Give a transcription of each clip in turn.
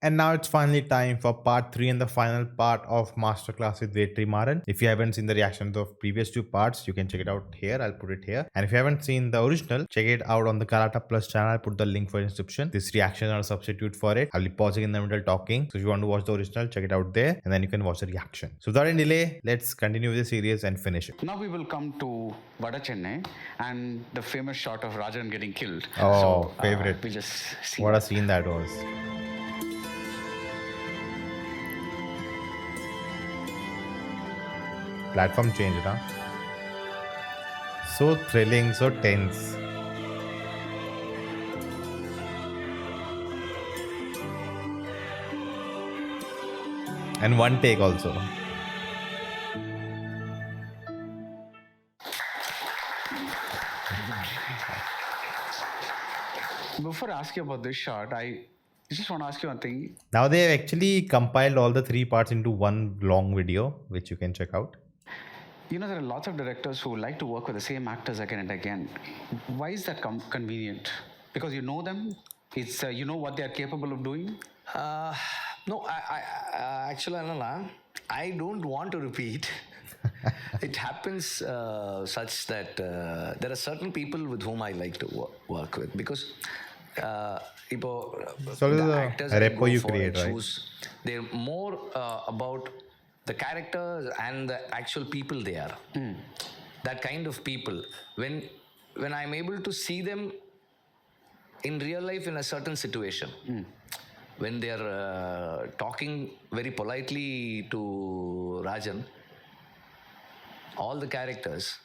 And now it's finally time for part 3 and the final part of Masterclass with Vetrimaaran. If you haven't seen the reactions of previous 2 parts, you can check it out here. I'll put it here. And if you haven't seen the original, check it out on the Galatta Plus channel. I'll put the link for description. This reaction are a substitute for it. I'll be pausing in the middle talking. So if you want to watch the original, check it out there. And then you can watch the reaction. So without any delay, let's continue with the series and finish it. Now we will come to Vada Chennai and the famous shot of Rajan getting killed. Oh, favorite. We'll just see. What a scene that was. Platform change, huh? So thrilling, so tense. And one take also. Before I ask you about this shot, I just want to ask you one thing. Now they have actually compiled all the 3 parts into one long video, which you can check out. You know, there are lots of directors who like to work with the same actors again and again. Why is that convenient? Because you know them? It's you know what they are capable of doing? No, actually, Anna, I don't want to repeat. It happens such that there are certain people with whom I like to work with because the actors I go you for create, and right? choose, they're more about the characters and the actual people they are. That kind of people. When I'm able to see them in real life in a certain situation, when they're talking very politely to Rajan, all the characters,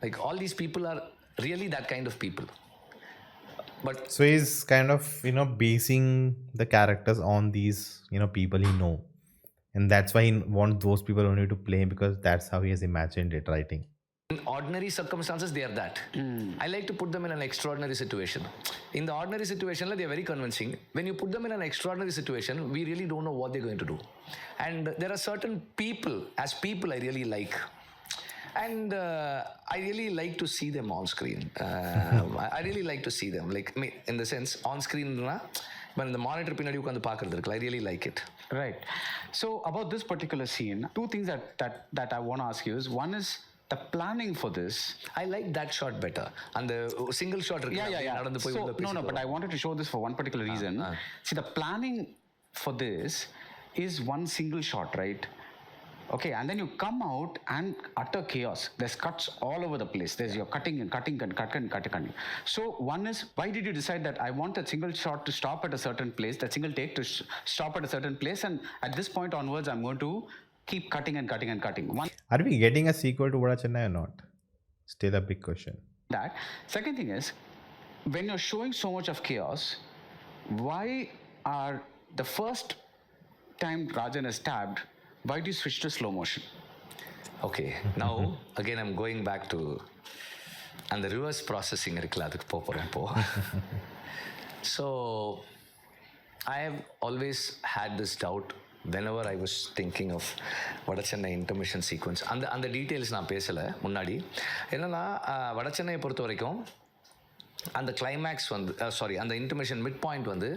like all these people are really that kind of people. But so he's kind of, basing the characters on these, people he know. And that's why he wants those people only to play him, because that's how he has imagined it writing. in ordinary circumstances, they are that. I like to put them in an extraordinary situation. In the ordinary situation, they are very convincing. When you put them in an extraordinary situation, we really don't know what they're going to do. And there are certain people, as people, I really like. And I really like to see them on screen. I really like to see them. Like, in the sense, on screen, when the monitor pinadi ukandu paakuradhu, I really like it. Right. So about this particular scene, 2 things that I want to ask you is, one is the planning for this. I like that shot better. And the single shot. Yeah. So, no, but I wanted to show this for one particular reason. See, the planning for this is one single shot, right? Okay, and then you come out and utter chaos. There's cuts all over the place. You're cutting and cutting. So one is, why did you decide that I want that single shot to stop at a certain place, that single take to stop at a certain place, and at this point onwards, I'm going to keep cutting and cutting and cutting. One, are we getting a sequel to Vada Chennai or not? Still a big question. That. Second thing is, when you're showing so much of chaos, why are the first time Rajan is stabbed, why do you switch to slow motion? Okay, now again I'm going back to and the reverse processing irukla adukku poporam po. So I have always had this doubt whenever I was thinking of Vada Chennai intermission sequence. அந்த details நான் பேசலை முன்னாடி. என்னன்னா Vada Chennai பொறுத்த வரைக்கும் அந்த climax வந்து அந்த இன்டர்மிஷன் மிட் பாயிண்ட் வந்து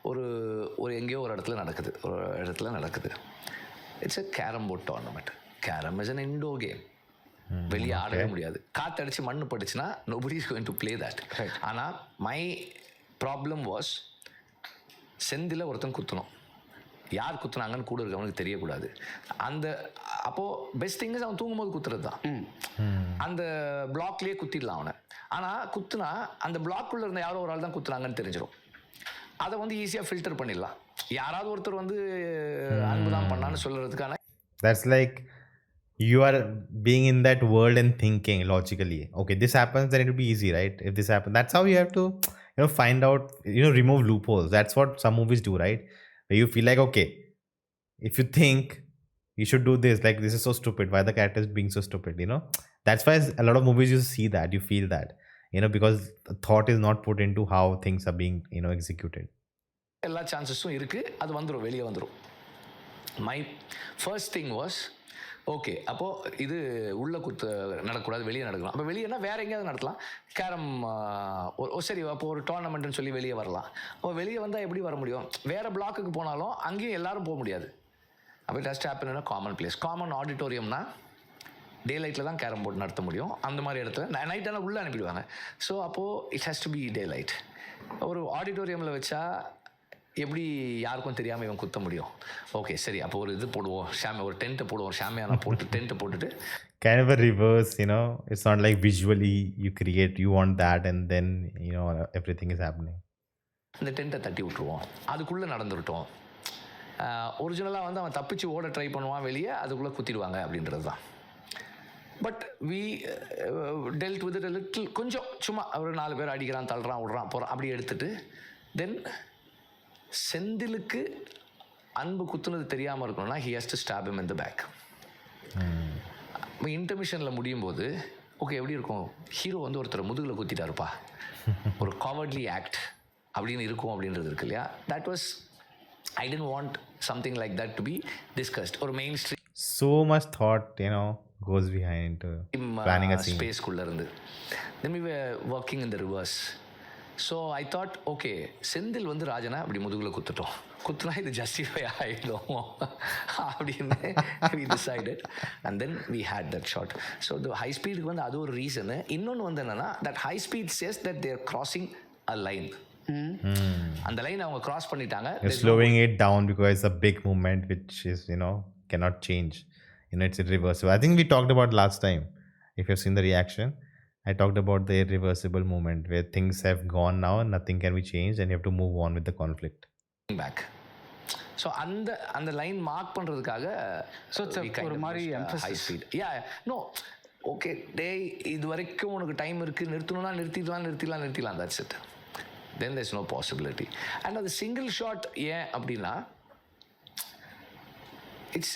ஒரு எங்கேயோ ஒரு இடத்துல நடக்குது. It's a carrom board tournament. Carrom is an indoor game. வெளியே ஆடவே முடியாது. காற்றடிச்சு மண்ணு பட்டுச்சுன்னா nobody is going to play that. ஆனால் மை ப்ராப்ளம் வாஸ், செந்தில் ஒருத்தன் குத்தணும். யார் குத்துனாங்கன்னு கூட இருக்கவனுக்கு தெரியக்கூடாது. அப்போது பெஸ்ட் திங் இஸ் அவன் தூங்கும்போது குத்துறது தான். அந்த பிளாக்லேயே குத்திடலாம் அவனை. ஆனால் குத்துனா அந்த பிளாக்குள்ளே இருந்த யாரோ ஒரு ஆள் தான் குத்துனாங்கன்னு தெரிஞ்சிடும். அதை வந்து ஈஸியாக ஃபில்டர் பண்ணிடலாம். யாராவது ஒருத்தர் வந்து அன்பு தான் பண்ணான்னு சொல்கிறதுக்கான. That's like you are being in that world and thinking logically, okay, this happens, then it will be easy, right? If this happens, that's how you have to, find out, remove loopholes. That's what some movies do, right? Where you feel like, okay, if you think you should do this, like, this is so stupid, why the character is being so stupid, that's why a lot of movies you see that, you feel that, because the thought is not put into how things are being, executed. எல்லா சான்சஸும் இருக்குது. அது வந்துடும், வெளியே வந்துடும். My first thing was okay, அப்போது இது உள்ள குத்து நடக்கக்கூடாது, வெளியே நடக்கலாம். அப்போ வெளியேனா வேறு எங்கேயாவது நடத்தலாம். கேரம் சரி, அப்போ ஒரு டோர்னமெண்ட்டுன்னு சொல்லி வெளியே வரலாம். அப்போ வெளியே வந்தால் எப்படி வர முடியும்? வேறு பிளாக்குக்கு போனாலும் அங்கேயும் எல்லாரும் போக முடியாது. அப்போ dust happen common place, common ஆடிட்டோரியம்னா டே லைட்டில் தான் கேரம் போர்டு நடத்த முடியும். அந்த மாதிரி இடத்துல நைட்டெல்லாம் உள்ளே அனுப்பிடுவாங்க. ஸோ அப்போது it has to be daylight. ஒரு ஆடிட்டோரியமில் வச்சா எப்படி யாருக்கும் தெரியாமல் இவன் குத்த முடியும்? ஓகே சரி, அப்போ ஒரு இது போடுவோம், ஒரு டென்ட்டை போடுவோம், ஷாமியானா போட்டு டென்ட்டை போட்டுட்டு kind of a reverse, it's not like visually you create, you want that and then everything is happening. இந்த டென்ட்டை தட்டி விட்டுருவோம், அதுக்குள்ளே நடந்துவிட்டோம். ஒரிஜினலாக வந்து அவன் தப்பிச்சு ஓட ட்ரை பண்ணுவான் வெளியே, அதுக்குள்ளே குத்திடுவாங்க அப்படின்றது தான். But we dealt with it little, கொஞ்சம் சும்மா ஒரு 4 பேர் அடிக்கிறான், தள்ளுறான், விட்றான், போகிறான், அப்படி எடுத்துட்டு தென் செந்திலுக்கு அன்பு குத்துனது தெரியாமல் இருக்கணும்னா he has to stab him in the back. இன்டர்மிஷனில் முடியும் போது ஓகே எப்படி இருக்கும், ஹீரோ வந்து ஒருத்தர் முதுகில் குத்திட்டாருப்பா, ஒரு காவர்ட்லி ஆக்ட் அப்படின்னு இருக்கும் அப்படின்றது இருக்கு இல்லையா. That was, I tend want something like that to be discussed. ஒரு main stream so much thought goes behind planning a scene. Space குள்ள இருந்து then we were working in the reverse. So I thought okay, Senthil வந்து ராஜனா அப்படி முதுகுல குத்துனா இது justify ஆயிடும் அப்படின்னு we decided and then we had that shot. So the high speed வந்து அது ஒரு ரீசன். இன்னொன்று வந்து என்னன்னா that high speed says that they are crossing a line. அந்த லைன் அவங்க கிராஸ் பண்ணிட்டாங்க. You're slowing it down because it's a big movement which is cannot change. It's irreversible. I think we talked about last time, if you've seen the reaction, I talked about the irreversible moment where things have gone now and nothing can be changed and you have to move on with the conflict. Back. So அந்த line mark பண்றதுக்காக ஒரு மாதிரி high speed. Ya no okay டே, இது வரைக்கும் உனக்கு time இருக்கு, நிறுத்தணும்னா நிறுத்திடலாம், that's it. Then there's no possibility. And அது சிங்கிள் ஷாட் ஏன் அப்படின்னா it's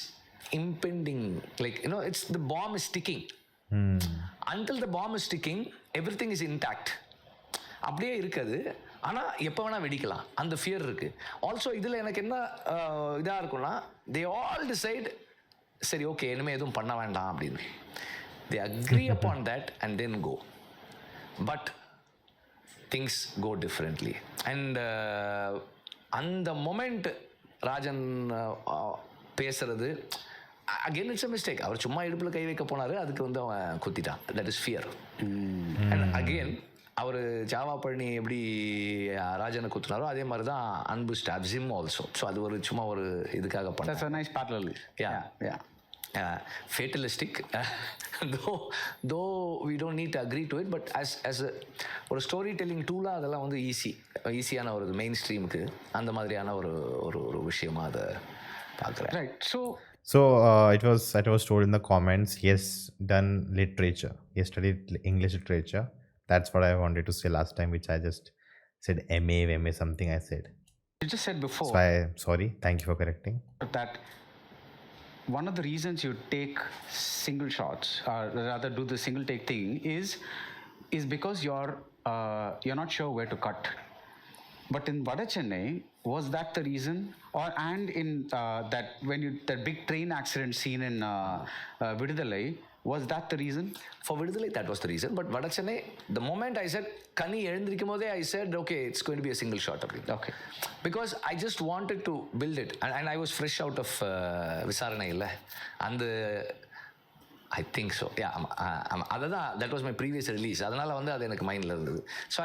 impending, like it's the bomb is ticking. Until the bomb is ticking everything is intact. அப்படியே இருக்காது, ஆனால் எப்போ வேணால் வெடிக்கலாம், அந்த ஃபியர் இருக்குது. ஆல்சோ இதில் எனக்கு என்ன இதாக இருக்கும்னா they all decide சரி ஓகே இனிமேல் எதுவும் பண்ண வேண்டாம் அப்படின்னு. they agree upon that and then go, but things go differently. And அந்த மொமெண்ட் ராஜன் பேசுறது அகெயின் இட்ஸ் அ மிஸ்டேக். அவர் சும்மா இடுப்பில் கை வைக்க போனார், அதுக்கு வந்து அவன் குத்திட்டான். That is fear. And again அவர் ஜாவா பழனி எப்படி ராஜனை குத்துனாரோ அதே மாதிரி தான் அன்பு ஸ்டாப்ஸ் ஹிம் ஆல்சோ. ஸோ அது ஒரு சும்மா ஒரு இதுக்காக பண்ண nice parlour. fatalistic though we don't need to agree to it, but as a ஒரு ஸ்டோரி டெல்லிங் டூலாக அதெல்லாம் வந்து ஈஸியான ஒரு மெயின் ஸ்ட்ரீமுக்கு அந்த மாதிரியான ஒரு ஒரு விஷயமா அதை பார்க்குறேன். Right. So it was told in the comments, he has done literature, he studied English literature. That's what I wanted to say last time, which I just said MA something I said. You just said before. So sorry, thank you for correcting. That one of the reasons you take single shots, or rather do the single take thing, is because you're not sure where to cut. But in Vada Chennai, was that the reason? And in that big train accident scene in Vidudalai, was that the reason? For Vidudalai, that was the reason. But Vada Chennai, the moment I said Kani எழுந்திருக்கும் போதே I said okay, it's going to be a single shot. Okay. Because I just wanted to build it, and I was fresh out of விசாரணை இல்லை அந்த I think so. Yeah, அதுதான் that was my previous release. அதனால வந்து அது எனக்கு மைண்டில் இருந்தது. So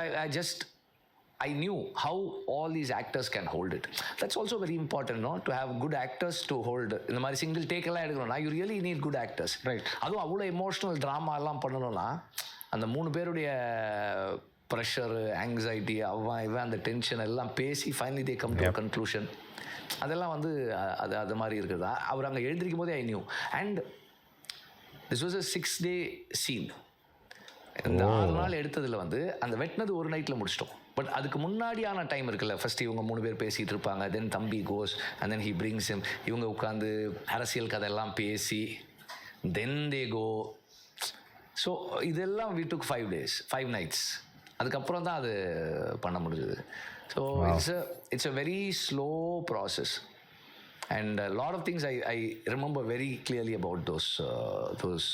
I knew how all these actors can hold it. That's also very important, no? To have good actors to hold. இந்த மாதிரி சிங்கிள் டேக் எல்லாம் எடுக்கணும்னா you really need good actors. Right. அதுவும் அவ்வளோ எமோஷனல் ட்ராமா எல்லாம் பண்ணணும்னா அந்த 3 பேருடைய ப்ரெஷர், ஆங்ஸைட்டி, இவன் அந்த டென்ஷன் எல்லாம் பேசி finally they come to conclusion. அதெல்லாம் வந்து அது மாதிரி இருக்குதா அவர் அங்கே எழுந்திருக்கும் போதே I knew. And this was a 6-day scene. இந்த 6 நாள் எடுத்ததில் வந்து அந்த வெட்டினது ஒரு நைட்டில் முடிச்சிட்டோம். பட் அதுக்கு முன்னாடியான டைம் இருக்குல்ல, ஃபர்ஸ்ட் இவங்க 3 பேர் பேசிகிட்டு இருப்பாங்க, தென் தம்பி goes and then he brings him, இவங்க உட்காந்து அரசியல் கதையெல்லாம் பேசி தென் தே கோ. ஸோ இதெல்லாம் we took 5 days 5 nights. அதுக்கப்புறம் தான் அது பண்ண முடிஞ்சது. So it's a very slow process. And a lot of things I remember very clearly about those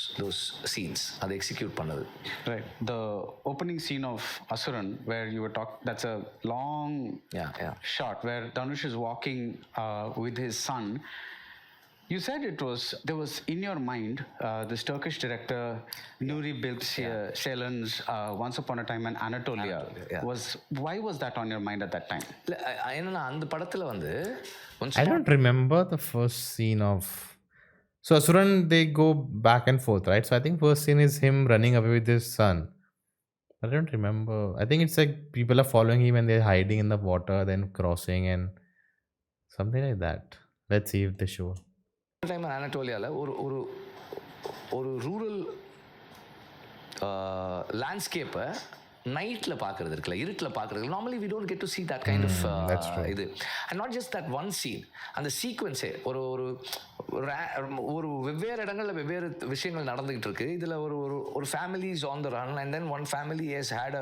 scenes. They execute பண்ணது. Right. The opening scene of Asuran, where you were talking, that's a long shot where Dhanush is walking with his son. You said there was in your mind, this Turkish director, Nuri Bilge Ceylan's Once Upon a Time in Anatolia. Why was that on your mind at that time? என்னன்னா அந்த படத்துல வந்து I don't remember the first scene of. So Asuran, they go back and forth, right? So I think first scene is him running away with his son. I don't remember. I think it's like people are following him and they're hiding in the water, then crossing and something like that. Let's see if they show. Time அனட்டோலியாவில் ஒரு rural லேண்ட்ஸ்கேப்பை நைட்டில் பார்க்குறது இருக்குல்ல, இருட்டில் பார்க்குறது. Normally we don't get to see that kind of இது. And not just that one scene, அந்த சீக்வன்ஸே ஒரு ஒரு வெவ்வேறு இடங்களில் வெவ்வேறு விஷயங்கள் நடந்துகிட்டு இருக்கு. இதில் ஒரு family is on the run and then one family has had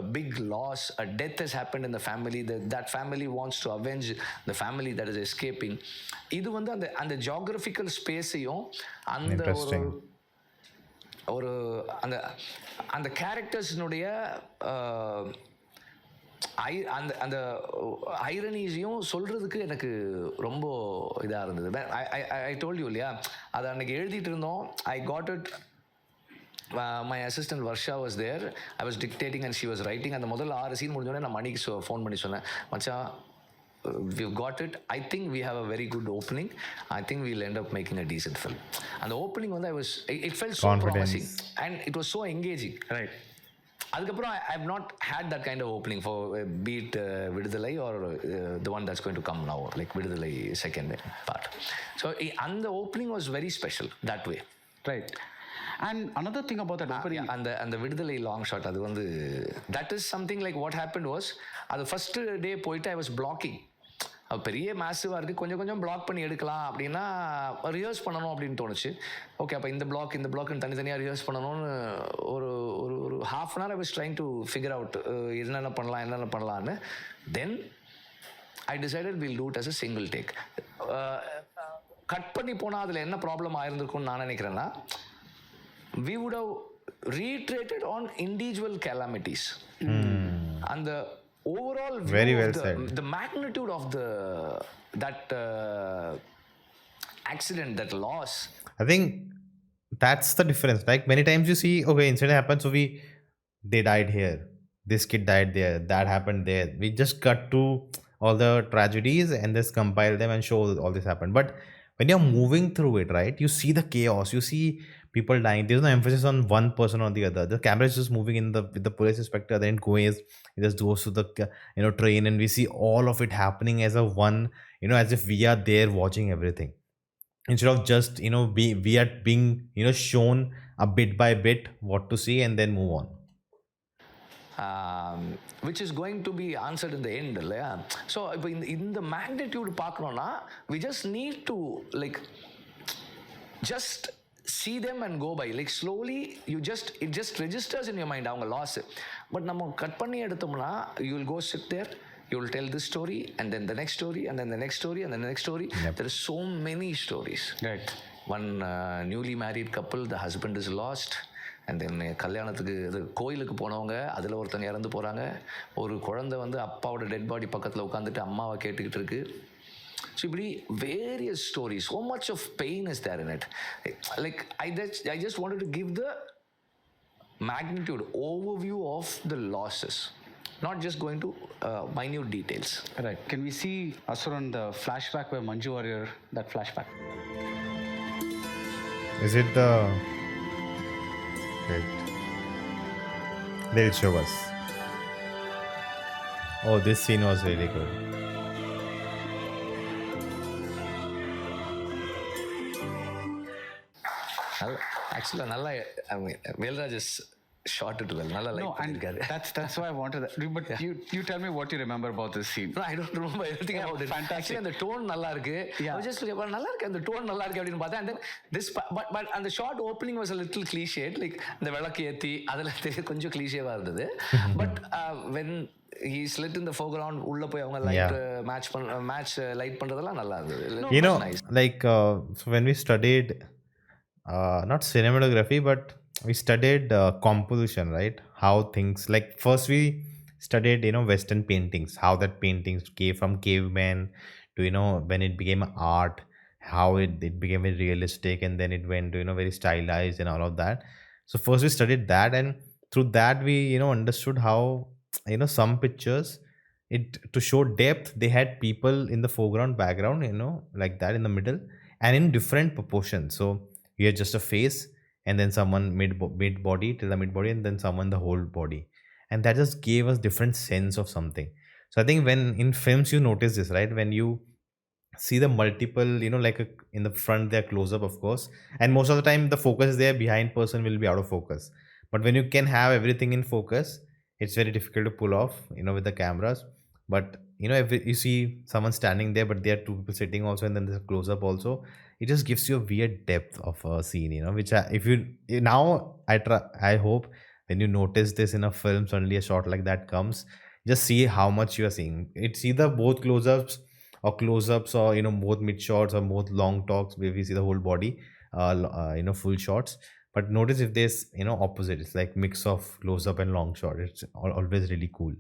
a big loss, a death has happened in the family. That family wants to avenge the family that is escaping. இது வந்து அந்த geographical ஸ்பேஸையும் அந்த ஒரு அந்த அந்த கேரக்டர்ஸினுடைய அந்த ஐரனிஸையும் சொல்கிறதுக்கு எனக்கு ரொம்ப இதாக இருந்தது. ஐ டோல்ட் யூ இல்லையா, அதை அன்றைக்கி எழுதிட்டு இருந்தோம். I got it. My assistant Varsha was there. I was dictating and she was writing. அந்த முதல்ல 6 சீன் முடிஞ்சோடனே நான் மணிக்கு ஃபோன் பண்ணி சொன்னேன், மச்சான் we've got it. I think we have a very good opening. I think we'll end up making a decent film. And the opening one, it felt so promising and it was so engaging. Right. அதுக்கப்புறம் I have not had that kind of opening for be it Vidudalai or the one that's going to come now, like Vidudalai second part. So and the opening was very special that way. Right. And another thing about that opening, அந்த விடுதலை long shot, அது வந்து that is something like what happened was, அது first day போயிட்டு I was blocking. பெரிய மேசிவாக இருக்குது, கொஞ்சம் கொஞ்சம் பிளாக் பண்ணி எடுக்கலாம் அப்படின்னா ரிஹர்ஸ் பண்ணணும் அப்படின்னு தோணுச்சு. ஓகே, அப்போ இந்த பிளாக்னு தனித்தனியாக ரிஹர்ஸ் பண்ணணும்னு ஒரு ஒரு half an hour I was trying to figure out என்னென்ன பண்ணலான்னு. Then I decided will do it as a single take. Cut பண்ணி போனால் அதில் என்ன ப்ராப்ளம் ஆயிருந்திருக்கும்னு நான் நினைக்கிறேன்னா, we would have reiterated on individual calamities. And the overall view, very well of said. The magnitude of that accident, that loss. I think that's the difference. Like many times you see, okay, incident happens, so they died here, this kid died there, that happened there. We just cut to all the tragedies and just compile them and show all this happened. But when you're moving through it, right, you see the chaos, you see people dying. There's no emphasis on one person or the other. The camera is just moving with the police inspector, then it just goes to the train, and we see all of it happening as a one, as if we are there watching everything, instead of just we are being shown a bit by bit what to see and then move on. Which is going to be answered in the end, இல்லையா? So இப்போ இந்த magnitude பார்க்கணுன்னா we just need to like just see them and go by, like slowly it just registers in your mind அவங்க loss. But நம்ம cut பண்ணி எடுத்தோம்னா you will go sit there, you will tell this story and then the next story and then the next story and then the next story. Yep. There are so many stories. Right. One newly married couple, the husband is lost. And then கல்யாணத்துக்கு கோயிலுக்கு போனவங்க, அதில் ஒருத்தங்க இறந்து போகிறாங்க. ஒரு குழந்தை வந்து அப்பாவோட டெட் பாடி பக்கத்தில் உட்காந்துட்டு அம்மாவை கேட்டுக்கிட்டு இருக்கு. ஸோ இப்படி various stories, so much of pain is there in it. Like I just wanted to give the magnitude overview of the losses, not just going to minute details. Right. Can we see Asuran, the flashback where Manju Warrior, that flashback? Is it the... Right. They will show us. Oh, this scene was really good. Actually, Nalla, I mean, Velraj is shot it well. Nalla like. No, and that's why I wanted that. But yeah. You tell me what you remember about this scene. No, I don't remember anything about it. Fantastic. Actually, and the tone nalla irukku. I was just like, nalla irukku, and the tone nalla irukku appdinu paatha. And then this, but and the short opening was a little cliched, like the velakku ethi adala konjam cliche va irundhathu. But when he slid in the foreground, உள்ள போய் அவங்க light match light பண்றதெல்லாம் நல்லா இருந்தது. You know, like so when we studied not cinematography, but we studied composition, right? How things, like first we studied, you know, Western paintings, how that paintings came from caveman to, you know, when it became art, how it became very realistic, and then it went to, you know, very stylized and all of that. So first we studied that, and through that we, you know, understood how, you know, some pictures, it to show depth, they had people in the foreground, background, you know, like that in the middle, and in different proportions. So you had just a face, and then someone mid body till the mid body, and then someone the whole body, and that just gave us different sense of something. So I think when in films you notice this, right? When you see the multiple, you know, like in the front they're close up, of course, and most of the time the focus is there, behind person will be out of focus. But when you can have everything in focus, it's very difficult to pull off, you know, with the cameras. But you know, if you see someone standing there, but there are two people sitting also, and then there's a close up also, it just gives you a weird depth of a scene, you know, which if you now I try, I hope when you notice this in a film, suddenly a shot like that comes, just see how much you are seeing. It's either both close-ups or close-ups, or you know, both mid shots or both long talks where we see the whole body, you know, full shots. But notice if there's, you know, opposite, it's like mix of close-up and long shot. It's always really cool.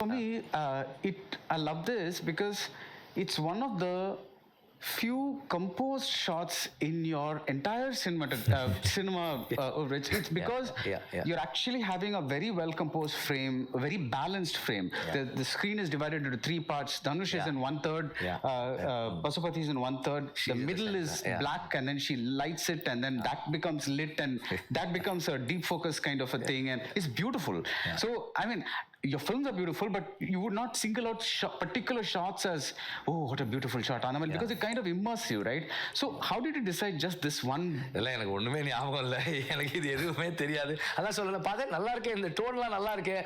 For me, I love this because it's one of the few composed shots in your entire cinema Rich. It's because you're actually having a very well composed frame, a very balanced frame. The screen is divided into three parts. Dhanush is in 1/3, Pasupati is in 1/3. The middle is black, and then she lights it, and then that becomes lit, and that becomes a deep focus kind of a thing, and it's beautiful. So I mean, your films are beautiful, but you would not single out particular shots as, oh, what a beautiful shot, Anamal, because it kind of immerses you, right? So how did you decide just this one? எனக்கு ஒண்ணுமே ஞாபகம் இல்லை, எனக்கு இது எதுவுமே தெரியாது. அதான் சொல்ல பார்த்தேன், நல்லா இருக்கே, இந்த டோன்லாம் நல்லா இருக்கே.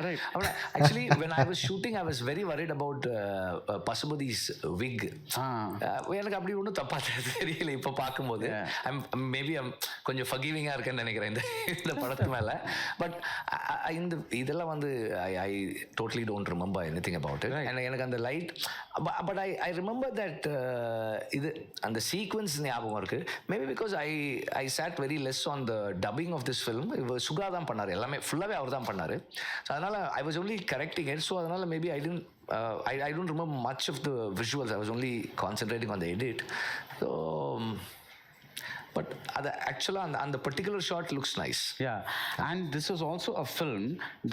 Actually, when I was shooting, I was very worried about Pasupati's wig. எனக்கு அப்படி ஒன்றும் தப்பா தெரியல இப்போ பார்க்கும்போது. மேபி கொஞ்சம் ஃபர்கிவிங்காக இருக்கேன்னு நினைக்கிறேன் இந்த படத்து மேலே. பட் இந்த இதெல்லாம் வந்து I totally don't remember anything about it. And எனக்கு அந்த light, but I remember that இது அந்த சீக்வன்ஸ் ஞாபகம் இருக்கு. Maybe because I sat very less on the dubbing of this film. சுகா தான் பண்ணார், எல்லாமே ஃபுல்லாகவே அவர் தான் பண்ணார். ஸோ அதனால் I was only correcting it. So அதனால் maybe I don't remember much of the visuals. I was only concentrating on the edit. So but actually on the particular shot looks nice. Yeah, and this was also a film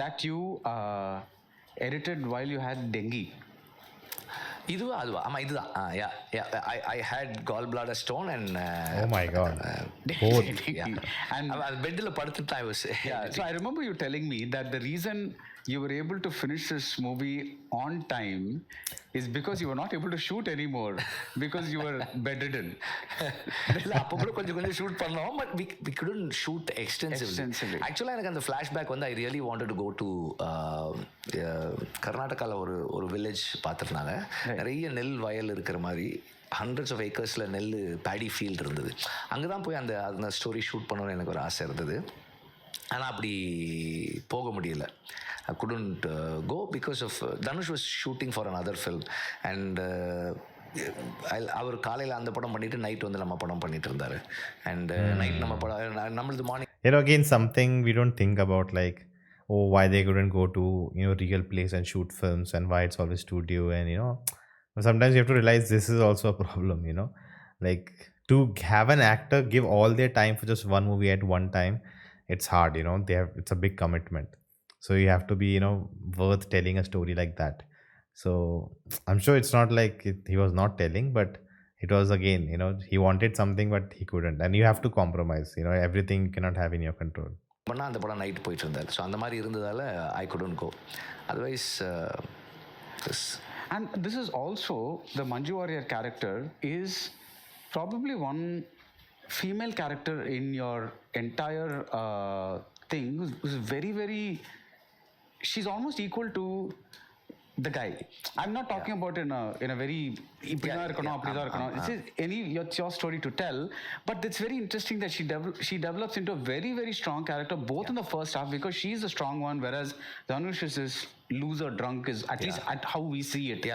that you edited while you had dengue. இதுவா அதுவா? ஆமா இதுதான். I had gallbladder stone and oh my god, both. And பெட்ல படுத்துட்டு I was so I remember you telling me that the reason you were able to finish this movie on time is because you were not able to shoot anymore because you were bedridden. அப்போ கூட கொஞ்சம் shoot பண்ணோம், but we couldn't shoot extensively. Actually எனக்கு அந்த flashback வந்து I really wanted to go to கர்நாடகாவில் ஒரு village பார்த்துருந்தாங்க. நிறைய நெல் வயல் இருக்கிற மாதிரி, ஹண்ட்ரட்ஸ் ஆஃப் ஏக்கர்ஸில் நெல் பேடி ஃபீல்டு இருந்தது. அங்கே தான் போய் அந்த ஸ்டோரி ஷூட் பண்ணணும்னு எனக்கு ஒரு ஆசை இருந்தது. ஆனால் அப்படி போக முடியல. I couldn't go because of Dhanush was shooting for another film, and அவர் காலையில் அந்த படம் பண்ணிட்டு நைட் வந்து நம்ம படம் பண்ணிட்டு இருந்தாரு. And நைட் நம்ம படம் நம்மளது morning. You know, again, something we don't think about, like, oh, why they couldn't go to, you know, real place and shoot films, and why it's always studio, and you know, sometimes you have to realize this is also a problem, you know, like to have an actor give all their time for just one movie at one time, it's hard, you know, it's a big commitment. So you have to be, you know, worth telling a story like that. So I'm sure it's not like he was not telling, but it was, again, you know, he wanted something but he couldn't, and you have to compromise, you know, everything you cannot have in your control. பண்ணால் அந்த படம் night போயிட்டு இருந்தார். So அந்த மாதிரி இருந்ததால் I couldn't go. Otherwise this. And this is also, the Manju Warrier character is probably one female character in your entire thing who's very, very, she's almost equal to the guy. I'm not talking about in a very this is it's your story to tell, but it's very interesting that she develops into a very, very strong character both in the first half, because she's the strong one, whereas Dhanush is this loser drunk, is at least at how we see it.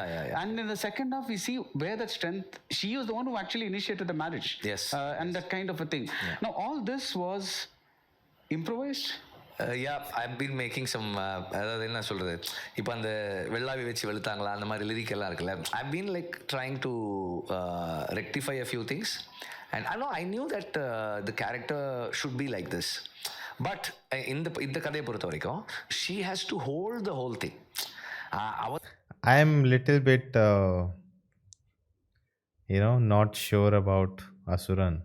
And in the second half we see where that strength, she was the one who actually initiated the marriage. And that kind of a thing. Now all this was improvised. I've been making some அதாவது என்ன சொல்கிறது, இப்போ அந்த வெள்ளாவி வச்சு வெளுத்தாங்களா அந்த மாதிரி lyric எல்லாம் இருக்குல்ல, I've been like trying to rectify a few things, and I knew that the character should be like this, but இந்த கதையை பொறுத்த வரைக்கும் she has to hold the whole thing. I'm little bit not sure about Asuran.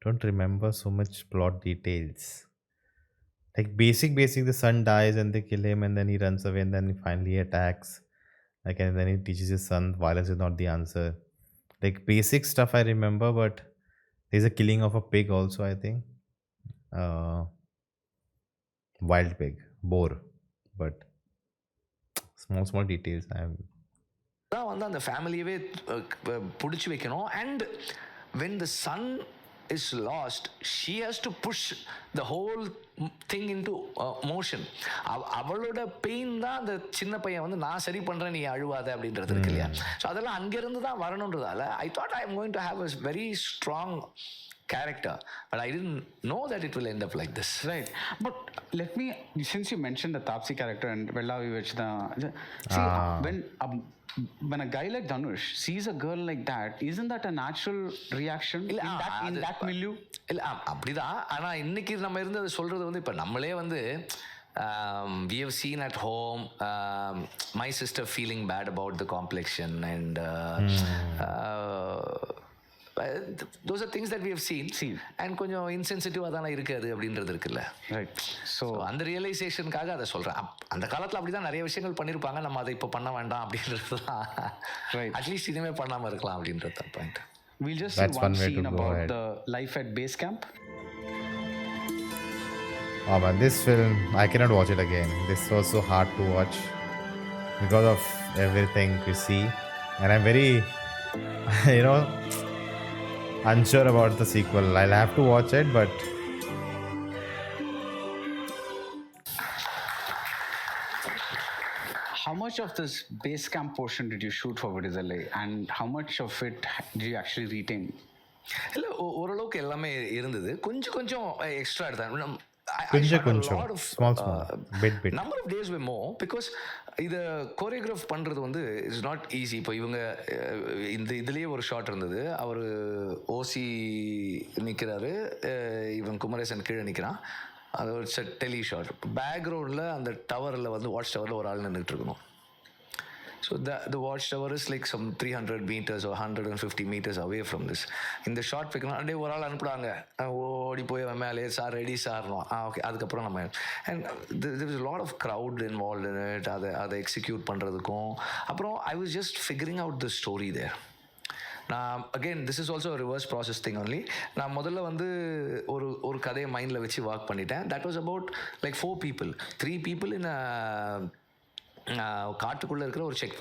Don't remember so much plot details. Like basic, the son dies and they kill him, and then he runs away, and then he finally attacks. Like, and then he teaches his son violence is not the answer. Like basic stuff I remember, but there's a killing of a pig also, I think. Wild pig, boar, but small details. தான் வந்து அந்த ஃபேமிலியவே பிடிச்சி வைக்கணும். And when the son is lost, she has to push the whole thing into motion. அவளோட pain தான் அந்த சின்ன பையன் வந்து நான் சரி பண்ணுறேன் நீ அழுவாத அப்படின்றது இருக்கு இல்லையா. ஸோ அதெல்லாம் அங்கேருந்து தான் வரணுன்றதால I thought I am going to have a very strong character, but I didn't know that it will end up like this. Right. But let me, since you mentioned the Taapsee character and Vellavi which when a guy like Dhanush sees a girl like that, isn't that a natural reaction in that milieu? இல்லை அப்படிதான். ஆனால் இன்னைக்கு நம்ம இருந்து அதை சொல்கிறது வந்து இப்போ நம்மளே வந்து we have seen at home my sister feeling bad about the complexion, and those are things that we have seen and கொஞ்சம் இன்சென்சிட்டிவாக தானே இருக்காது அப்படின்றது இருக்குல்ல. ரைட். ஸோ அந்த ரியலைசேஷனுக்காக அதை சொல்கிறேன். அந்த காலத்தில் அப்படி தான் நிறைய விஷயங்கள் பண்ணியிருப்பாங்க, நம்ம அதை இப்போ பண்ண வேண்டாம் அப்படின்றது தான். அட்லீஸ்ட் இனிமேல் பண்ணாமல் இருக்கலாம் அப்படின்றது தான் point. We'll just see one scene about the life at base camp. Oh man, this film, I cannot watch it again. This was so hard to watch because of everything we see, and I'm very unsure about the sequel. I'll have to watch it, but how much of this base camp portion did you shoot for Vidizalai, and how much of it did you actually retain? இல்லை ஓரளவுக்கு எல்லாமே இருந்தது. கொஞ்சம் extra எடுத்தேன். small bit number of days were more because இதை choreograph பண்ணுறது வந்து it's not easy. இப்போ இவங்க இதுலேயே ஒரு ஷாட் இருந்தது, அவர் ஓசி நிற்கிறாரு, இவன் குமரேசன் கீழே நிற்கிறான், அது ஒரு டெலி ஷாட். பேக்ரவுண்டில் அந்த டவரில் வந்து வாட்ச் டவரில் ஒரு ஆள் நின்றுட்டு இருக்கணும். So the watchtower is like some 300 meters or 150 meters away from this. இந்த ஷார்ட் பிக்னா அப்படியே ஒரு ஆள் அனுப்புகிறாங்க, ஓடி போய் மேலே சார் ரெடி சார்னோம். ஓகே, அதுக்கப்புறம் நம்ம and there was a lot of crowd involved in it. அதை எக்ஸிக்யூட் பண்ணுறதுக்கும் அப்புறம் I was just figuring out the story there. நான் again this is also reverse process thing only. நான் முதல்ல வந்து ஒரு கதையை மைண்டில் வச்சு ஒர்க் பண்ணிட்டேன். That was about like 4 people, 3 people in காட்டுக்குள்ளே இருக்கிற ஒரு செக்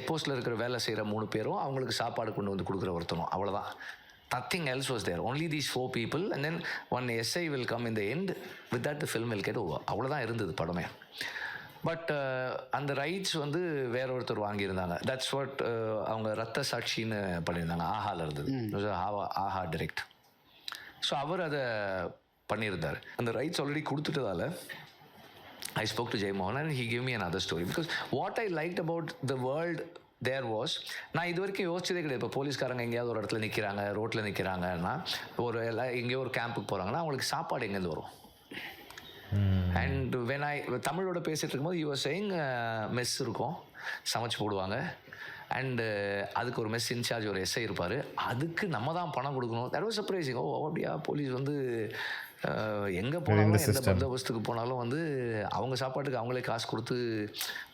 போஸ்ட்டில் இருக்கிற வேலை செய்கிற 3 பேரும் அவங்களுக்கு சாப்பாடு கொண்டு வந்து கொடுக்குற ஒருத்தனும், அவ்வளோதான். Nothing else was there, only these 4 people, and then one SI will come in the end. With that the film will get over. அவ்வளோதான் இருந்தது படமே. பட் அந்த ரைட்ஸ் வந்து வேற ஒருத்தர் வாங்கியிருந்தாங்க. தட்ஸ் வாட் அவங்க ரத்த சாட்சின்னு பண்ணியிருந்தாங்க, ஆஹாவில் இருந்தது. ஆஹா டிரெக்ட். ஸோ அவர் அதை பண்ணியிருந்தார். அந்த ரைட்ஸ் ஆல்ரெடி கொடுத்துட்டதால I spoke to Jay Mohan and he gave me another story because what I liked about the world there was, நான் இது வரைக்கும் யோசிச்சதே கிடையாது. இப்போ போலீஸ்காரங்க எங்கேயாவது ஒரு இடத்துல நிற்கிறாங்க, ரோட்டில் நிற்கிறாங்கன்னா, ஒரு எங்கேயோ ஒரு கேம்புக்கு போகிறாங்கன்னா அவங்களுக்கு சாப்பாடு எங்கேருந்து வரும்? அண்ட் வென் தமிழோட பேசிகிட்டு இருக்கும்போது யூ ஆர் சேயிங் மெஸ் இருக்கும், சமைச்சு போடுவாங்க, அண்டு அதுக்கு ஒரு மெஸ் இன்சார்ஜ் ஒரு எஸ்ஐ இருப்பார், அதுக்கு நம்ம தான் பணம் கொடுக்கணும். That was surprising. ஓ அப்படியா, போலீஸ் வந்து எங்கே போனாலும் எந்த பந்தோபஸ்துக்கு போனாலும் வந்து அவங்க சாப்பாட்டுக்கு அவங்களே காசு கொடுத்து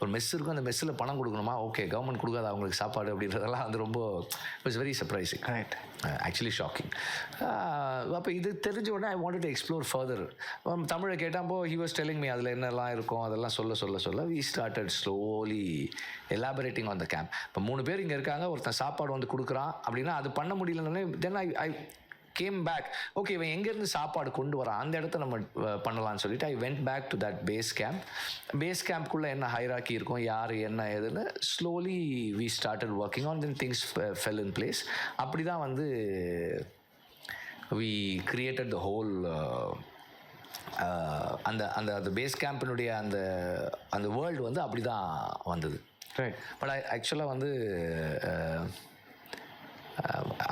ஒரு மெஸ் இருக்கும், அந்த மெஸ்ஸில் பணம் கொடுக்கணுமா, ஓகே கவர்மெண்ட் கொடுக்காது அவங்களுக்கு சாப்பாடு அப்படின்றதெல்லாம் வந்து ரொம்ப it's very surprising, right, actually shocking. அப்போ இது தெரிஞ்ச உடனே I wanted to explore further. தமிழை கேட்டாம்போ ஹி வாஸ் டெல்லிங் மீ அதில் என்னெல்லாம் இருக்கும் அதெல்லாம் சொல்ல we started slowly elaborating on the camp. இப்போ 3 பேர் இங்கே இருக்காங்க, ஒருத்தன் சாப்பாடு வந்து கொடுக்குறான் அப்படின்னா அது பண்ண முடியலன்னு தென் ஐ கேம் பேக், ஓகே இவன் எங்கேருந்து சாப்பாடு கொண்டு வரான், அந்த இடத்த நம்ம பண்ணலாம்னு சொல்லிட்டு I went back to that base கேம்ப்குள்ளே என்ன ஹைராக்கி இருக்கும், யார் என்ன ஏதுன்னு slowly we started working on, then things fell in place. அப்படி தான் வந்து வி கிரியேட்டட் த ஹோல் அந்த அந்த பேஸ் கேம்பினுடைய அந்த அந்த வேர்ல்டு வந்து அப்படி தான் வந்தது. ரைட். பட் ஆக்சுவலாக வந்து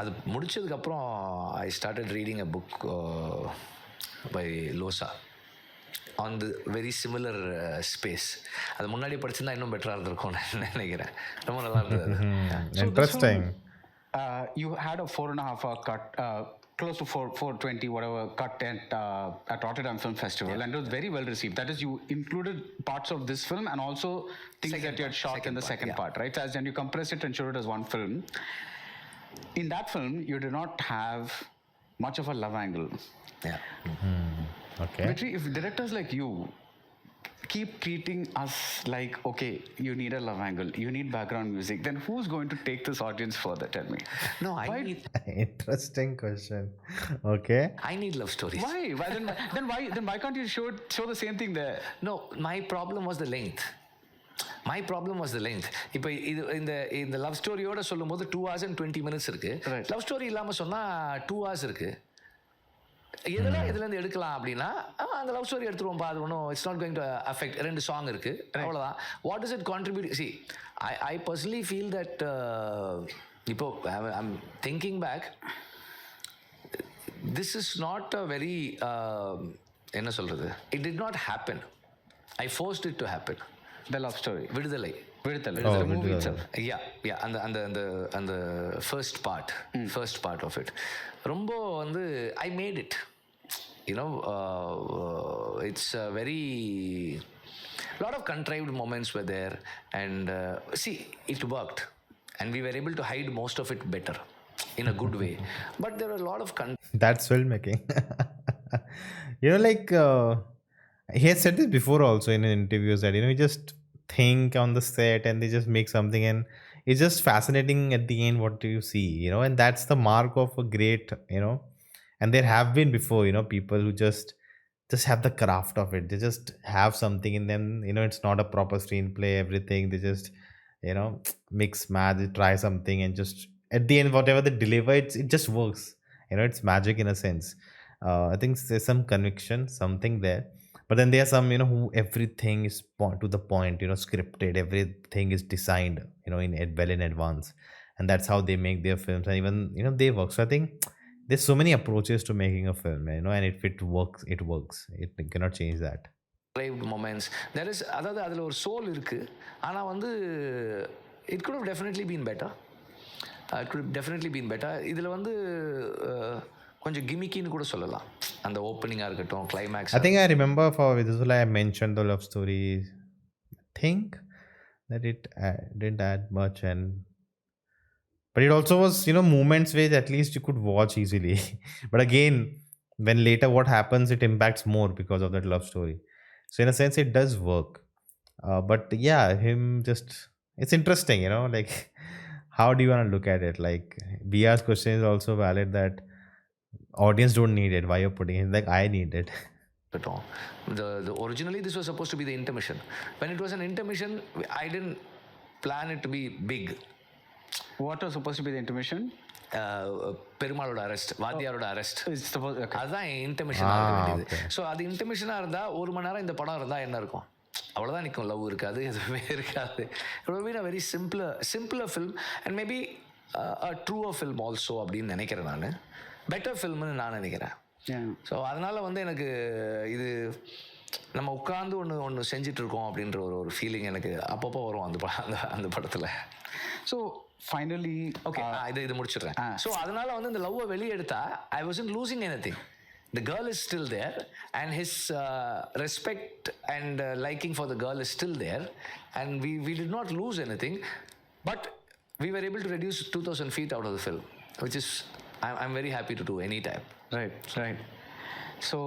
அது முடிச்சதுக்கப்புறம் I started reading a book by Losa on the very similar space. அது முன்னாடி படிச்சிருந்தா இன்னும் பெட்டராக இருந்திருக்கும்னு நினைக்கிறேன். ரொம்ப நல்லா இருந்தது. Interesting. You had a 4.5 hour cut, close to 420 whatever cut at Rotterdam Film Festival, and it was very well received. That is, you included parts of this film and also things that you had shot in the second part, right? So, and you compressed it and showed it as one film. In that film, you did not have much of a love angle. Yeah. Okay. Vetri, if directors like you keep treating us like, okay, you need a love angle, you need background music, then who's going to take this audience further? Tell me. No, I need... Interesting question. Okay. I need love stories. Why? Then why can't you show the same thing there? No, my problem was the length. இப்போ இது இந்த love ஸ்டோரியோட சொல்லும் போது 2 hours and 20 minutes இருக்கு. Love story இல்லாமல் சொன்னால் 2 hours இருக்கு. இதுலேருந்து எடுக்கலாம் அப்படின்னா அந்த லவ் ஸ்டோரி எடுத்துருவோம்ப்பா, அது ஒன்றும் it's not going to affect. 2 song இருக்கு, அவ்வளோதான். What is it contribute? See I personally feel that இப்போ I'm thinking back, this is not a very என்ன சொல்கிறது, it did not happen, I forced it to happen. The love story. விடுதலை The movie itself. Yeah, அந்த first part of it ரொம்ப வந்து I made it, you know, it's a very lot of contrived moments were there, and see, it worked and we were able to hide most of it better in a good way, but there are a lot of that's filmmaking. You know, like he has said this before also in interviews that, you know, he just think on the set and they just make something, and it's just fascinating at the end what do you see, you know, and that's the mark of a great, you know. And there have been before, you know, people who just have the craft of it, they just have something in them, you know, it's not a proper screenplay, everything, they just, you know, mix match, they try something, and just at the end whatever they deliver, it just works, you know, it's magic in a sense. I think there's some conviction, something there. But then there are some, you know, who everything is to the point, you know, scripted, everything is designed, you know, well in advance, and that's how they make their films, and even, you know, they work. So I think there's so many approaches to making a film, you know, and if it works, it works. It cannot change that. Moments there is, அதாவது அதில் ஒரு soul இருக்குது, ஆனால் வந்து it could have definitely been better. இதில் வந்து கொஞ்சம் கிமிக்கின்னு கூட சொல்லலாம், அந்த ஓப்பனிங்காக இருக்கட்டும், climax. I think I remember for Vidusula I mentioned the love story. I think that it didn't add much, but it also was, you know, moments where at least you could watch easily. But again, when later what happens, it impacts more because of that love story. So in a sense, it does work. But yeah, it's interesting, you know, like how do you want to look at it? Like BR's question is also valid, that audience don't need it, why you're putting it, like I need it. The originally this was supposed to be the intermission. When it was an intermission, I didn't plan it to be big. What was supposed to be the intermission? பெருமாளோட arrest, வாத்தியாரோட arrest, அதுதான் intermission Ah, ஆக வேண்டியது. okay. So அது இன்டர்மிஷனாக இருந்தால் 1 மணி நேரம் இந்த படம் இருந்தால் என்ன இருக்கும், அவ்வளோதான் நிற்கும், லவ் இருக்காது, எதுவுமே இருக்காது. It will be a very simpler film, and maybe a truer film also அப்படின்னு நினைக்கிறேன் நான். பெட்டர் ஃபில்ம்னு நான் நினைக்கிறேன். ஸோ அதனால் வந்து எனக்கு இது நம்ம உட்காந்து ஒன்று செஞ்சிட்ருக்கோம் அப்படின்ற ஒரு ஃபீலிங் எனக்கு அப்பப்போ வரும் அந்த படத்தில். ஸோ ஃபைனலி ஓகே, இது முடிச்சிடுறேன். ஸோ அதனால் வந்து இந்த லவ்வை வெளியே எடுத்தா I wasn't losing anything. the girl is still there, and his respect and liking for the girl is still there, and we did not lose anything, but we were able to reduce 2,000 feet out of the film, which is I'm very happy to do anytime. Right. So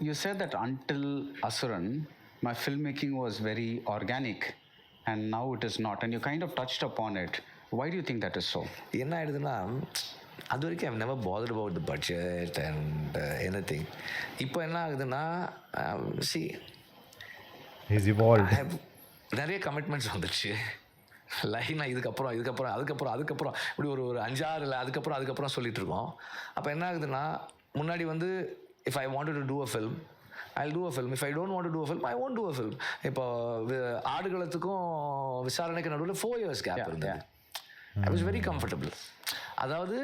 you said that until Asuran, my filmmaking was very organic, and now it is not, and you kind of touched upon it. Why do you think that is so? என்ன ஆயிடுதுன்னா, அது வரைக்கும் I've never bothered about the budget and anything. இப்போ என்ன ஆகுதுன்னா, see, He's evolved. I have நிறைய commitments வந்துடுச்சு. லைனாக அதுக்கப்புறம் இப்படி ஒரு 5-6 அதுக்கப்புறம் சொல்லிட்டு இருக்கோம். அப்போ என்ன ஆகுதுன்னா, முன்னாடி வந்து if I wanted to do a film, I'll do a film. If I don't want to do a film, I won't do a film. இப்போ ஆடுகளத்துக்கும் விசாரணைக்கு நடுவில் 4 years கேப் இருந்தது. I was very comfortable. அதாவது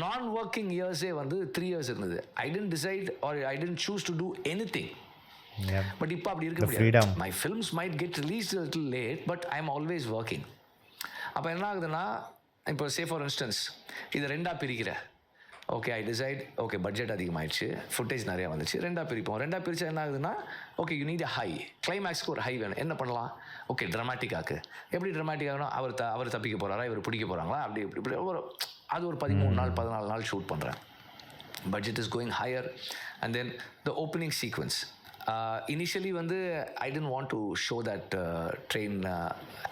நான் ஒர்க்கிங் இயர்ஸே வந்து 3 years இருந்தது. I didn't decide or I didn't choose to do anything. But இப்போ அப்படி இருக்க முடியாது. My films might get released a little late, but I'm always working. அப்போ என்ன ஆகுதுன்னா, இப்போ சே ஃபார் இன்ஸ்டன்ஸ் இதை 2ஆக பிரிக்கிற, okay I decide, okay budget அதிகமாகிடுச்சு, ஃபுட்டேஜ் நிறையா வந்துச்சு, 2ஆக பிரிப்போம். 2ஆக பிரித்தா என்ன ஆகுதுன்னா, okay you need a high, கிளைமேக்ஸ்க்கு ஒரு ஹை வேணும், என்ன பண்ணலாம், ஓகே ட்ராமாட்டிக்காக்கு. எப்படி ட்ராமாட்டிக் ஆகணும், அவர் தப்பிக்க போகிறாரா, இவர் பிடிக்க போகிறாங்களா, அப்படி இப்படி ஒரு அது ஒரு 13 நாள் 14 நாள் ஷூட் பண்ணுறேன். Budget is going higher. And then the opening sequence, initially வந்து I didn't want to show that train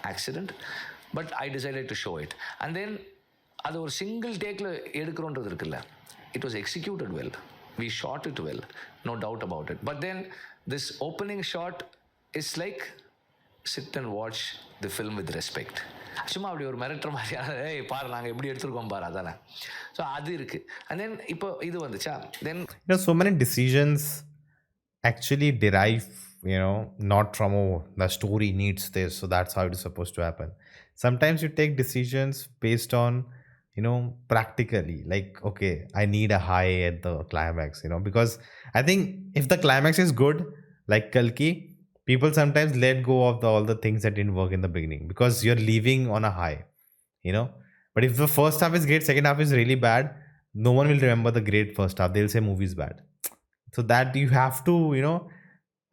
accident, but I decided to show it. And then அது ஒரு சிங்கிள் டேக்கில் எடுக்கிறோன்றது இருக்குல்ல, it was executed well, we shot it well, no doubt about it. But then this opening shot is like sit and watch the film with respect. சும்மா அப்படி ஒரு மிரட்டுற மாதிரியான, ஏய் பாரு நாங்கள் எப்படி எடுத்துருக்கோம் பாரு, அதானே. ஸோ அது இருக்குது. அண்ட் தென் இப்போ இது வந்துச்சா, தென் so many decisions actually derive, not from, oh, the story needs this, so that's how it is supposed to happen. Sometimes you take decisions based on, practically, like, okay, I need a high at the climax, because I think if the climax is good, like Kalki, people sometimes let go of all the things that didn't work in the beginning because you're leaving on a high, but if the first half is great, second half is really bad, no one will remember the great first half, they'll say movie is bad. So that you have to,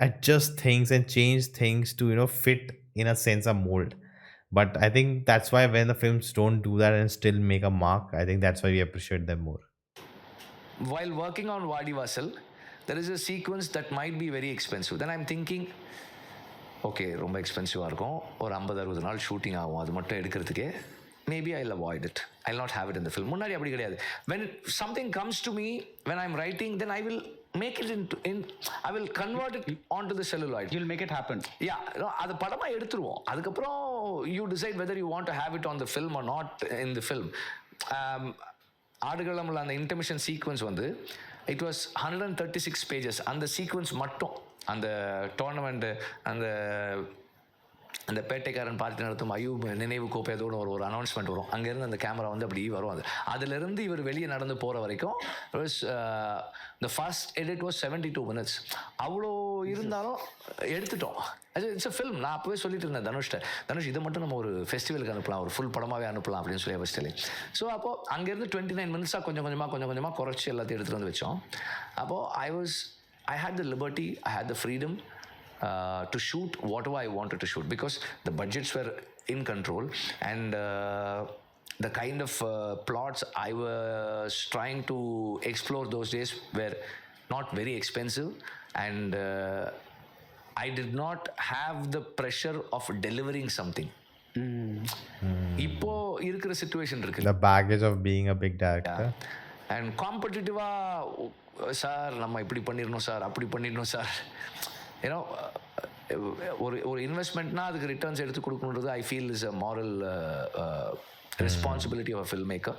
adjust things and change things to, fit in a sense a mold. But I think that's why when the films don't do that and still make a mark, I think that's why we appreciate them more. While working on Vadi Vasal, there is a sequence that might be very expensive. Then I'm thinking, okay, ரொம்ப எக்ஸ்பென்சிவாக இருக்கும், ஒரு 50-60 நாள் shooting ஆகும், அது மட்டும் எடுக்கிறதுக்கே, maybe I'll avoid it. I'll not have it in the film. முன்னாடி அப்படி கிடையாது. When something comes to me when I'm writing, then I will make it I will convert it onto the celluloid. You'll make it happen. Yeah, அது படமா எடுத்துருவோம். அதுக்கப்புறம் you decide whether you want to have it on the film or not in the film. ஆடுகளம்ல அந்த intermission sequence வந்து it was 136 pages. அந்த sequence மட்டும், அந்த tournament, அந்த பேட்டைக்காரன் பார்ட்டி நடத்தும் அயூப் நினைவு கோப்பையதோடு ஒரு அனௌன்ஸ்மெண்ட் வரும், அங்கேருந்து அந்த கேமரா வந்து அப்படி வரும், அதுலேருந்து இவர் வெளியே நடந்து போகிற வரைக்கும் the first edit was 72 minutes. அவ்வளோ இருந்தாலும் எடுத்துட்டோம். It's a film. நான் அப்போவே சொல்லிட்டு இருந்தேன் தனுஷ் இதை மட்டும் நம்ம ஒரு ஃபெஸ்டிவலுக்கு அனுப்பலாம், ஒரு ஃபுல் படமாகவே அனுப்பலாம் அப்படின்னு சொல்லி ஃபஸ்ட்டில். ஸோ அப்போது அங்கேருந்து 29 மினிட்ஸாக கொஞ்சம் கொஞ்சமாக குறைச்சி எல்லாத்தையும் எடுத்துகிட்டு வந்து வச்சோம். அப்போது I had the liberty, I had the freedom to shoot whatever I wanted to shoot because the budgets were in control, and the kind of plots I was trying to explore those days were not very expensive, and I did not have the pressure of delivering something. இப்போ இருக்கிற situation இருக்கு, the baggage of being a big director, and காம்படிட்டிவா sir நம்ம இப்படி பண்ணிடணும் sir, அப்படி பண்ணிடணும் sir, ஒரு இன்வெஸ்ட்மெண்ட்னா அதுக்கு ரிட்டர்ன்ஸ் எடுத்து கொடுக்கணுன்றது I feel is a moral responsibility of a film maker.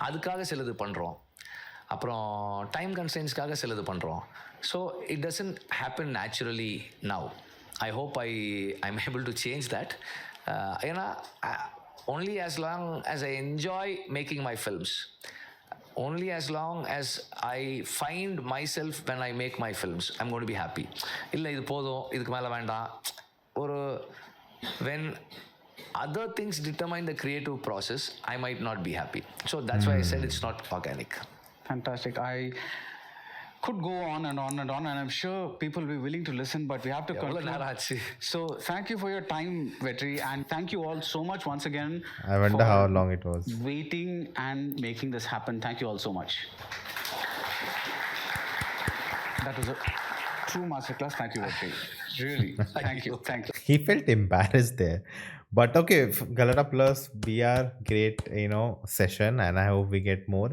அதுக்காக சிலது பண்ணுறோம், அப்புறம் டைம் கன்ஸ்ட்ரெயின்ஸ்க்காக சிலது பண்ணுறோம். So it doesn't happen naturally now. I hope I'm able to change that. ஏன்னா only as long as I enjoy making my films, only as long as I find myself when I make my films, I'm going to be happy. இல்லை இது போதும், இதுக்கு மேலே வேண்டாம், ஒரு when other things determine the creative process, I might not be happy. So that's why I said it's not organic. Fantastic. could go on and on and on, and I'm sure people will be willing to listen, but we have to எவ்வளோ conclude. நேரம் ஆச்சு? So thank you for your time, Vetri, and thank you all so much once again I wonder for how long it was. waiting and making this happen. Thank you all so much. That was a true masterclass. Thank you, Vetri. Really, thank you, thank you. He felt embarrassed there. But okay, Galata Plus, we are great, session, and I hope we get more.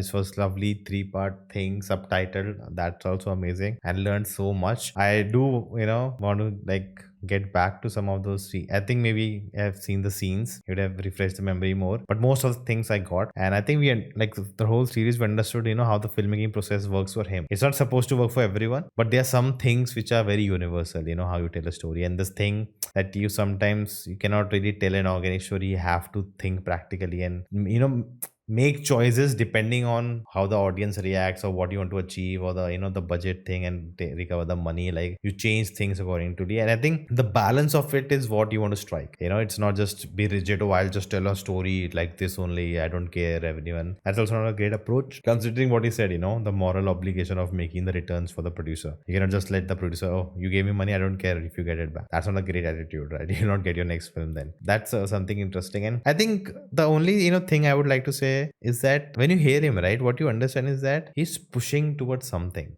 This was lovely 3-part thing, subtitled. That's also amazing, and learned so much. I do, want to like get back to some of those. I think maybe I've seen the scenes. It would have refreshed the memory more. But most of the things I got, and I think we like the whole series. We understood, how the filmmaking process works for him. It's not supposed to work for everyone, but there are some things which are very universal. How you tell a story, and this thing that you cannot really tell an organic story. You have to think practically, and make choices depending on how the audience reacts or what you want to achieve, or the budget thing, and recover the money. Like, you change things according to the, and I think the balance of it is what you want to strike. It's not just be rigid, oh, I'll just tell a story like this only, I don't care revenue. And that's also not a great approach, considering what he said, the moral obligation of making the returns for the producer. You cannot just let the producer, oh, you gave me money, I don't care if you get it back. That's not a great attitude, right? You'll not get your next film then. That's something interesting. And I think the only thing I would like to say is that when you hear him, right, what you understand is that he's pushing towards something.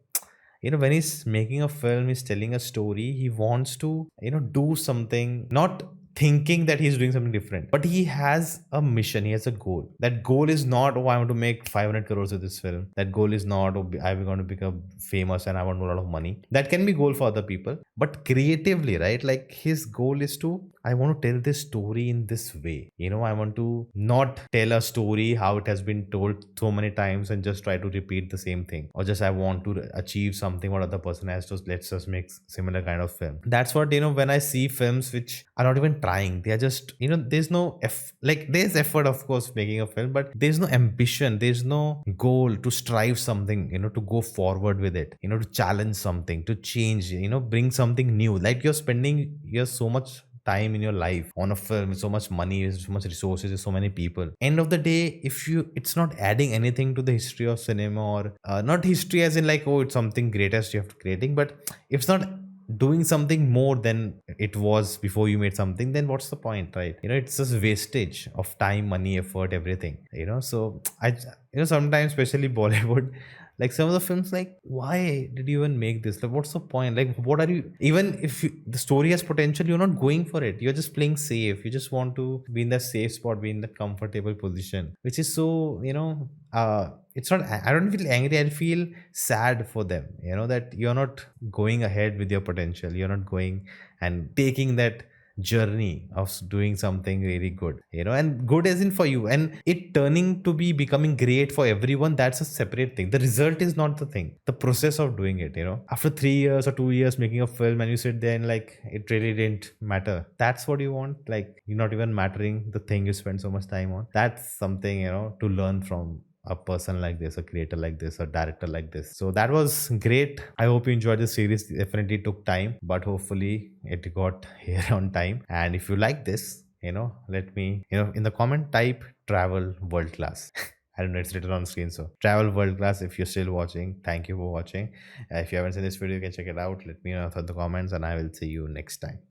When he's making a film, he's telling a story, he wants to do something, not thinking that he's doing something different, but he has a mission, he has a goal. That goal is not, oh, I want to make 500 crores with this film. That goal is not, oh, I'm going to become famous and I want a lot of money. That can be goal for other people, but creatively, right, like his goal is to, I want to tell this story in this way. I want to not tell a story how it has been told so many times and just try to repeat the same thing, or just I want to achieve something what other person has to, let's just make similar kind of film. That's what, when I see films which are not even trying, they are just, there's no like there's effort, of course, making a film, but there's no ambition, there's no goal to strive something, to go forward with it, to challenge something, to change, bring something new. Like, you're spending so much time in your life on a film, so much money, so much resources, so many people. End of the day, if it's not adding anything to the history of cinema, or not history as in like, oh, it's something greatest you have to creating, but if it's not doing something more than it was before you made something, then what's the point, right? It's just wastage of time, money, effort, everything. So I, sometimes, especially Bollywood, like some of the films, like, why did you even make this? Like, what's the point? Like, what are you, even if the story has potential, you're not going for it, you're just playing safe. You just want to be in that safe spot, be in that comfortable position, which is so, it's not, I don't feel angry, I feel sad for them, that you're not going ahead with your potential, you're not going and taking that journey of doing something really good, and good as in for you, and it turning to be becoming great for everyone. That's a separate thing. The result is not the thing, the process of doing it. After 3 years or 2 years making a film, and you sit there and like, it really didn't matter. That's what you want. Like, you're not even mattering the thing you spend so much time on. That's something, to learn from a person like this, a creator like this, a director like this. So that was great. I hope you enjoyed this series. Definitely took time, but hopefully it got here on time. And if you like this, let me, in the comment, type travel world class. I don't know, it's written on screen. So travel world class. If you're still watching, thank you for watching. If you haven't seen this video, you can check it out. Let me know in the comments, and I will see you next time.